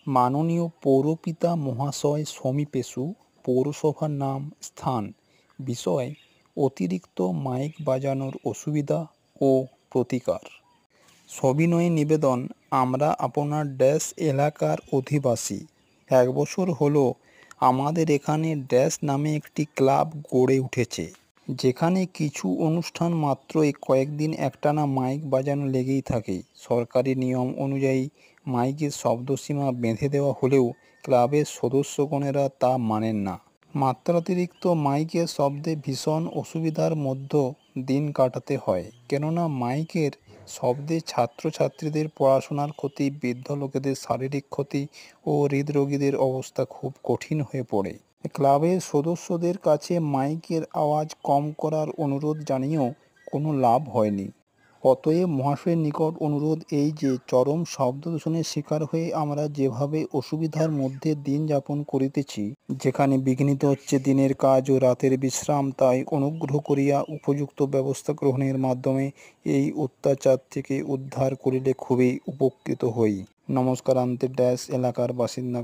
মাননীয় পৌরপিতা মহাশয় সমীপেষু পৌরসভার নাম স্থান বিষয় অতিরিক্ত মাইক বাজানোর অসুবিধা ও প্রতিকার। সবিনয়ে নিবেদন, আমরা আপনার ড্যাশ এলাকার অধিবাসী। 1 বছর হলো আমাদের এখানে ড্যাশ নামে একটি ক্লাব গড়ে উঠেছে, যেখানে কিছু অনুষ্ঠান মাত্রই কয়েকদিন একটানা মাইক বাজানো লেগেই থাকে। সরকারি নিয়ম অনুযায়ী মাইকের শব্দসীমা বেঁধে দেওয়া হলেও ক্লাবের সদস্যগণেরা তা মানেন না। মাত্রাতিরিক্ত মাইকের শব্দে ভীষণ অসুবিধার মধ্যে দিন কাটাতে হয়, কেননা মাইকের শব্দে ছাত্রছাত্রীদের পড়াশোনার ক্ষতি, বৃদ্ধ লোকেদের শারীরিক ক্ষতি ও হৃদরোগীদের অবস্থা খুব কঠিন হয়ে পড়ে। ক্লাবের সদস্যদের কাছে মাইকের আওয়াজ কম করার অনুরোধ জানিয়েও কোনো লাভ হয়নি। অতএব মহাশয়ের নিকট অনুরোধ এই যে, চরম শব্দদূষণের শিকার হয়ে আমরা যেভাবে অসুবিধার মধ্যে দিন যাপন করিতেছি, যেখানে বিঘ্নিত হচ্ছে দিনের কাজ ও রাতের বিশ্রাম, তাই অনুগ্রহ করিয়া উপযুক্ত ব্যবস্থা গ্রহণের মাধ্যমে এই অত্যাচার থেকে উদ্ধার করিলে খুবই উপকৃত হই। নমস্কার। ড্যাশ এলাকার বাসিন্দা।